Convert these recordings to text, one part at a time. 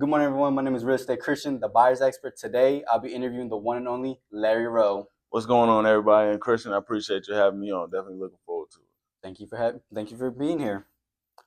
Good morning, everyone. My name is Real Estate Christian, the buyer's expert. Today, I'll be interviewing the one and only Larry Rowe. What's going on, everybody? And Christian, I appreciate you having me on. Definitely looking forward to it. Thank you for being here.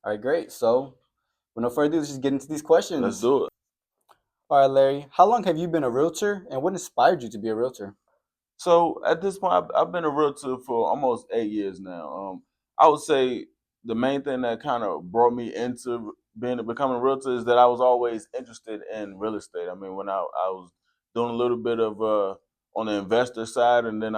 All right, great. So, with no further ado, let's just get into these questions. Let's do it. All right, Larry, how long have you been a realtor, and what inspired you to be a realtor? So at this point, I've been a realtor for almost 8 years now. I would say the main thing that kind of brought me into becoming a realtor is that I was always interested in real estate. I mean, when I was doing a little bit of on the investor side, and then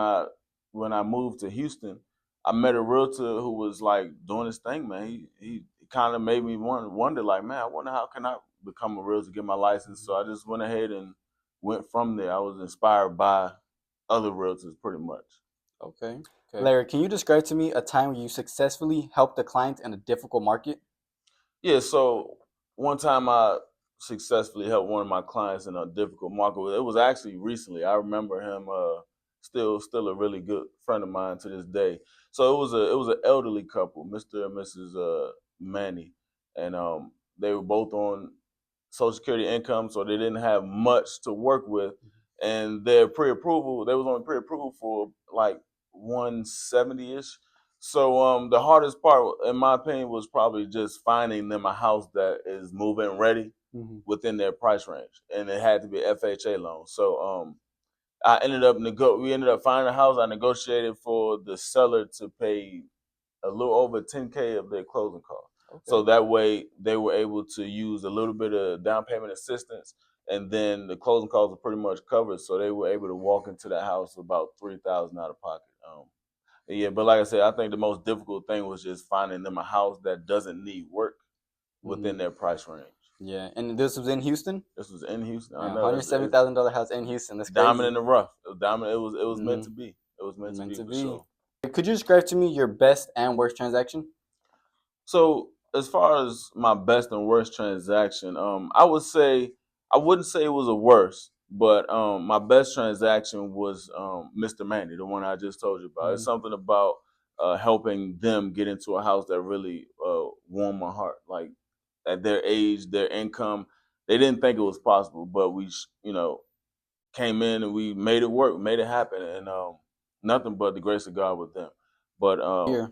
when I moved to Houston, I met a realtor who was like doing his thing, man. He kind of made me wonder, like, man, I wonder how can I become a realtor, get my license. So I just went ahead and went from there. I was inspired by other realtors, pretty much. Okay. Larry, can you describe to me a time where you successfully helped a client in a difficult market? Yeah, so one time I successfully helped one of my clients in a difficult market. It was actually recently. I remember him still a really good friend of mine to this day. So it was an elderly couple, Mr. and Mrs. Manny, and they were both on Social Security income, so they didn't have much to work with. And their pre-approval, they was on pre-approval for like 170-ish. So the hardest part, in my opinion, was probably just finding them a house that is move-in ready within their price range, and it had to be an FHA loan. So we ended up finding a house. I negotiated for the seller to pay a little over 10K of their closing costs. Okay. So that way they were able to use a little bit of down payment assistance, and then the closing costs were pretty much covered. So they were able to walk into that house about $3,000 out of pocket. Yeah, but like I said, I think the most difficult thing was just finding them a house that doesn't need work within their price range. Yeah, and this was in Houston? This was in Houston. Yeah, I know. $170,000 house in Houston. That's crazy. Diamond in the rough. It was diamond. It was meant to be. It was meant to be for sure. Could you describe to me your best and worst transaction? So as far as my best and worst transaction, I wouldn't say it was a worst, but my best transaction was Mr. Manny, the one I just told you about. It's something about helping them get into a house that really warmed my heart. Like at their age, their income, they didn't think it was possible, but we, came in and we made it work, made it happen, and nothing but the grace of God with them. But Here.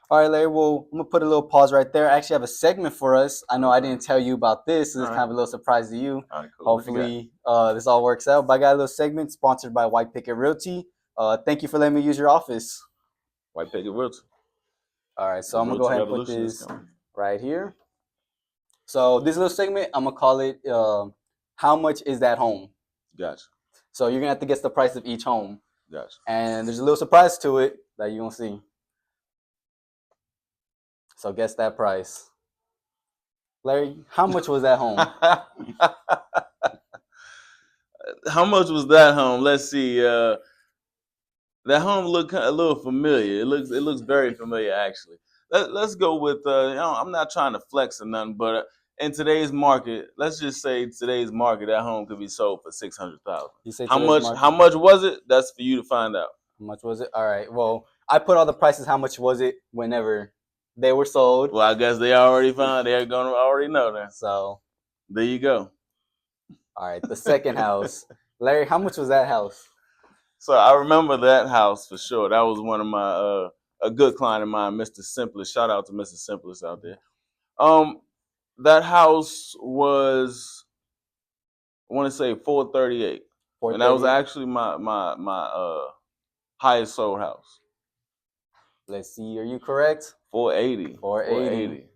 All right, Larry, well, I'm going to put a little pause right there. I actually have a segment for us. I know I didn't tell you about this, so it's kind of a little surprise to you. All right, cool. Hopefully, this all works out. But I got a little segment sponsored by White Picket Realty. Thank you for letting me use your office. White Picket Realty. All right, so I'm going to go ahead and put this right here. So this little segment, I'm going to call it, How Much Is That Home? Gotcha. So you're going to have to guess the price of each home. Gotcha. And there's a little surprise to it that you're going to see. So guess that price. Larry, how much was that home? How much was that home? Let's see. That home looked a little familiar. It looks very familiar, actually. Let's go with. I'm not trying to flex or nothing, but in today's market, let's just say today's market, that home could be sold for $600,000. How much was it? That's for you to find out. How much was it? All right. Well, I put all the prices. How much was it whenever they were sold? Well, I guess they already found. They're gonna already know that. So there you go. All right. The second house, Larry. How much was that house? So I remember that house for sure. That was one of my a good client of mine, Mr. Simplest. Shout out to Mr. Simplest out there. That house was, I want to say 438, and that was actually my highest sold house. Let's see. Are you correct? 480. 480.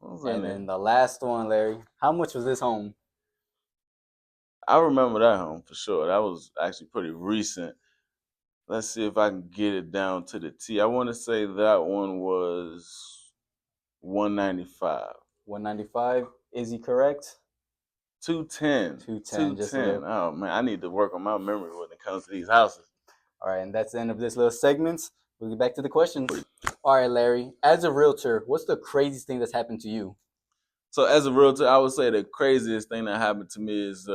And then the last one, Larry. How much was this home? I remember that home for sure. That was actually pretty recent. Let's see if I can get it down to the T. I want to say that one was 195. 195. Is he correct? 210. 210. Oh man, I need to work on my memory when it comes to these houses. All right, and that's the end of this little segment. We'll get back to the questions. All right, Larry. As a realtor, what's the craziest thing that's happened to you? So as a realtor, I would say the craziest thing that happened to me is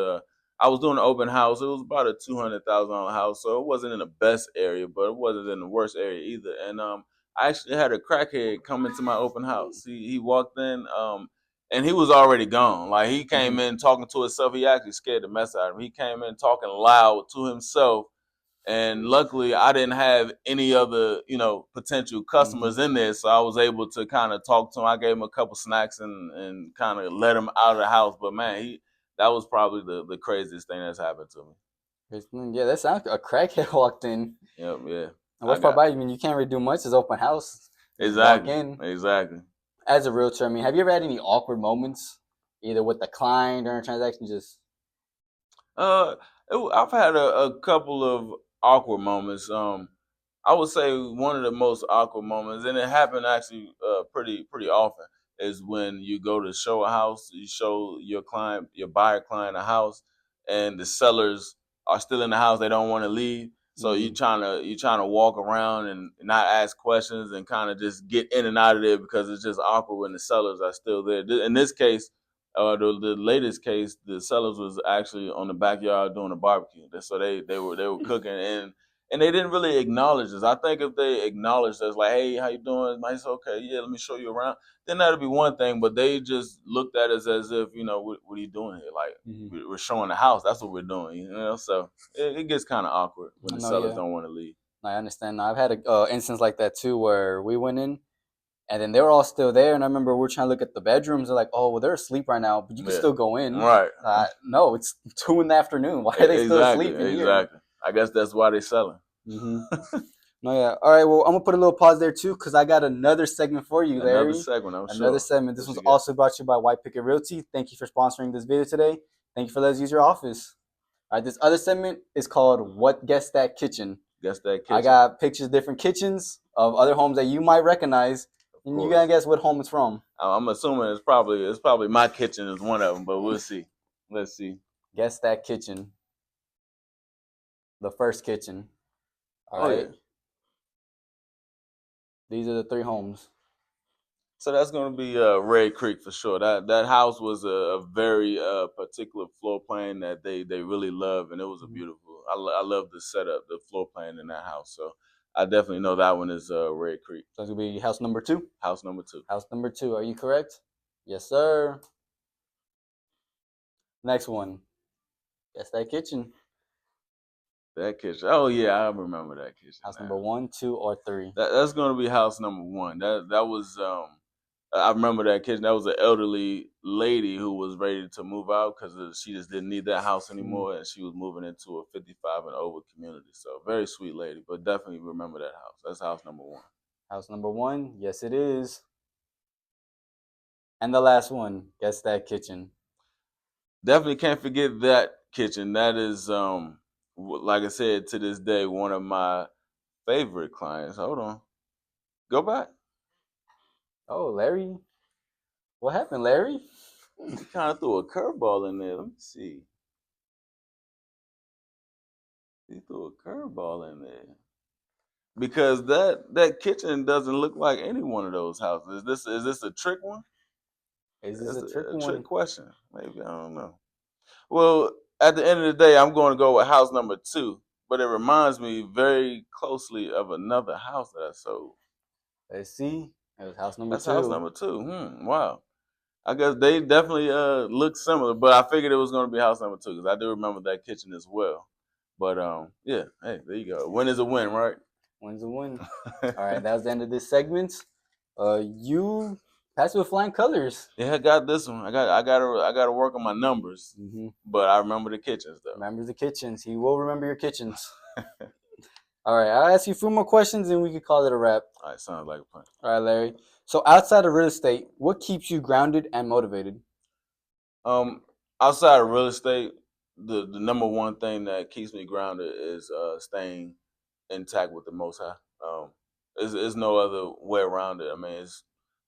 I was doing an open house. It was about a $200,000 house, so it wasn't in the best area, but it wasn't in the worst area either. And I actually had a crackhead come into my open house. He walked in, and he was already gone. Like, he came in talking to himself. He actually scared the mess out of him. He came in talking loud to himself. And luckily, I didn't have any other, potential customers in there, so I was able to kind of talk to him. I gave him a couple snacks and kind of let him out of the house. But man, that was probably the craziest thing that's happened to me. Yeah, that sounds like a crackhead walked in. Yep, yeah. And what's part about you? I mean, you can't really do much. It's open house. Exactly. Walk in. Exactly. As a realtor, I mean, have you ever had any awkward moments, either with the client during a transaction? Just I've had a couple of awkward moments. I would say one of the most awkward moments, and it happened actually pretty often, is when you go to show a house, you show your buyer client a house, and the sellers are still in the house. They don't want to leave. So you're trying to walk around and not ask questions and kind of just get in and out of there because it's just awkward when the sellers are still there. In this case, the latest case, the sellers was actually on the backyard doing a barbecue. So they were cooking and they didn't really acknowledge us. I think if they acknowledged us, like, hey, how you doing? Nice, okay, yeah, let me show you around. Then that'd be one thing. But they just looked at us as if, what are you doing here? Like, we're showing the house. That's what we're doing, So it gets kind of awkward when the sellers don't want to leave. I understand. I've had an instance like that too, where we went in, and then they were all still there. And I remember we were trying to look at the bedrooms. They're like, oh, well, they're asleep right now, but you can still go in. Right. No, it's 2 p.m. Why are they still asleep in here? Exactly. I guess that's why they're selling. No, yeah. All right, well, I'm going to put a little pause there, too, because I got another segment for you, Larry. Another segment, I'm sure. Another segment. This one's also brought to you by White Picket Realty. Thank you for sponsoring this video today. Thank you for letting us use your office. All right, this other segment is called What Guess That Kitchen. Guess That Kitchen. I got pictures of different kitchens of other homes that you might recognize, and you gotta guess what home it's from. I'm assuming it's probably my kitchen is one of them, but we'll see. Let's see. Guess that kitchen. The first kitchen. All right. Yeah. These are the 3 homes. So that's going to be Red Creek for sure. That house was a very particular floor plan that they really love, and it was a beautiful. I love the setup, the floor plan in that house. So I definitely know that one is Red Creek. So it's going to be house number 2? House number 2. House number 2. Are you correct? Yes, sir. Next one. Guess that kitchen. That kitchen. Oh yeah, I remember that kitchen. House number 1, 2, or 3. That's going to be house number 1. That was I remember that kitchen. That was an elderly lady who was ready to move out because she just didn't need that house anymore, and she was moving into a 55 and over community. So very sweet lady, but definitely remember that house. That's house number 1. House number 1. Yes, it is. And the last one. Guess that kitchen. Definitely can't forget that kitchen. That is, like I said, to this day, one of my favorite clients. Hold on. Go back. Oh, Larry. What happened, Larry? He kind of threw a curveball in there. Let me see. He threw a curveball in there. Because that kitchen doesn't look like any one of those houses. Is this a trick one? Is this a trick one? Trick question. Maybe, I don't know. Well, at the end of the day, I'm going to go with house number 2. But it reminds me very closely of another house that I sold. Let's see. It was house number 2. That's house number 2. Wow. I guess they definitely look similar, but I figured it was going to be house number 2 because I do remember that kitchen as well. But yeah, hey, there you go. Win is a win, right? Win's a win. All right, that was the end of this segment. You passed with flying colors. Yeah, I got this one. I got to work on my numbers, but I remember the kitchens though. Remember the kitchens. He will remember your kitchens. All right, I'll ask you a few more questions and we can call it a wrap. All right, sounds like a plan. All right, Larry. So outside of real estate, what keeps you grounded and motivated? Outside of real estate, the number one thing that keeps me grounded is staying intact with the Most High. There's no other way around it. I mean,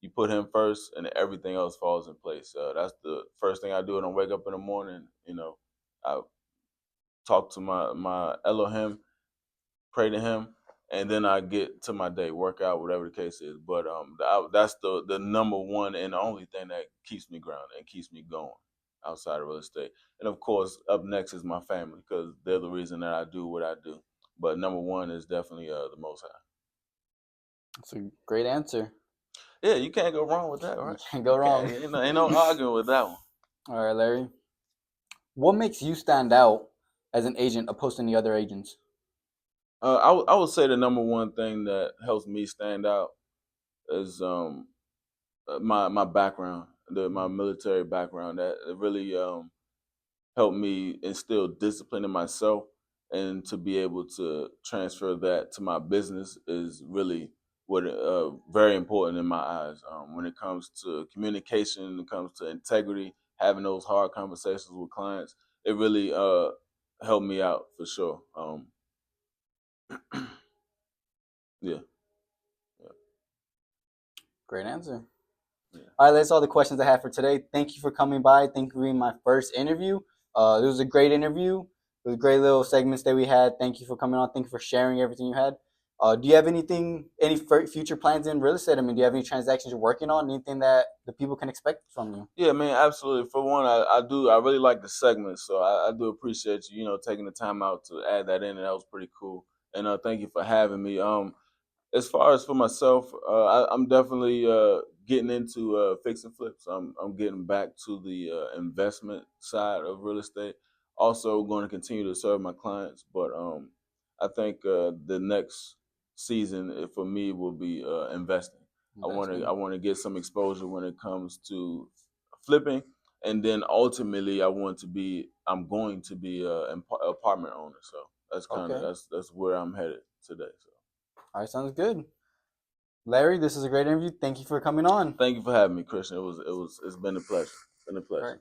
you put Him first, and everything else falls in place. That's the first thing I do when I wake up in the morning. I talk to my Elohim, pray to Him, and then I get to my day, work out, whatever the case is. But that's the number one and only thing that keeps me grounded and keeps me going outside of real estate. And of course, up next is my family because they're the reason that I do what I do. But number one is definitely the Most High. That's a great answer. Yeah, you can't go wrong with that, You right? can't go wrong. Ain't no arguing with that one. All right, Larry. What makes you stand out as an agent opposed to any other agents? I would say the number one thing that helps me stand out is my background, my military background. That it really helped me instill discipline in myself, and to be able to transfer that to my business is really what very important in my eyes. When it comes to communication, when it comes to integrity, having those hard conversations with clients, it really helped me out for sure. Yeah, yeah, Great answer. yeah. All right, that's all the questions I have for today. Thank you for coming by. Thank you for being my first interview. It was a great interview. It was great little segments that we had. Thank you for coming on. Thank you for sharing everything you had. Do you have any future plans in real estate? I mean, do you have any transactions you're working on? Anything that the people can expect from you? Yeah, man, absolutely. For one, I do. I really like the segment, so I do appreciate you, taking the time out to add that in, and that was pretty cool. And thank you for having me. As far as for myself, I'm definitely getting into fix and flips. I'm getting back to the investment side of real estate. Also, going to continue to serve my clients, but I think the next season for me will be investing. Investing. I want to get some exposure when it comes to flipping, and then ultimately I'm going to be an apartment owner. So that's kind of Okay. that's where I'm headed today. So. All right, sounds good. Larry, this is a great interview. Thank you for coming on. Thank you for having me, Christian. It's been a pleasure. Been a All pleasure. right.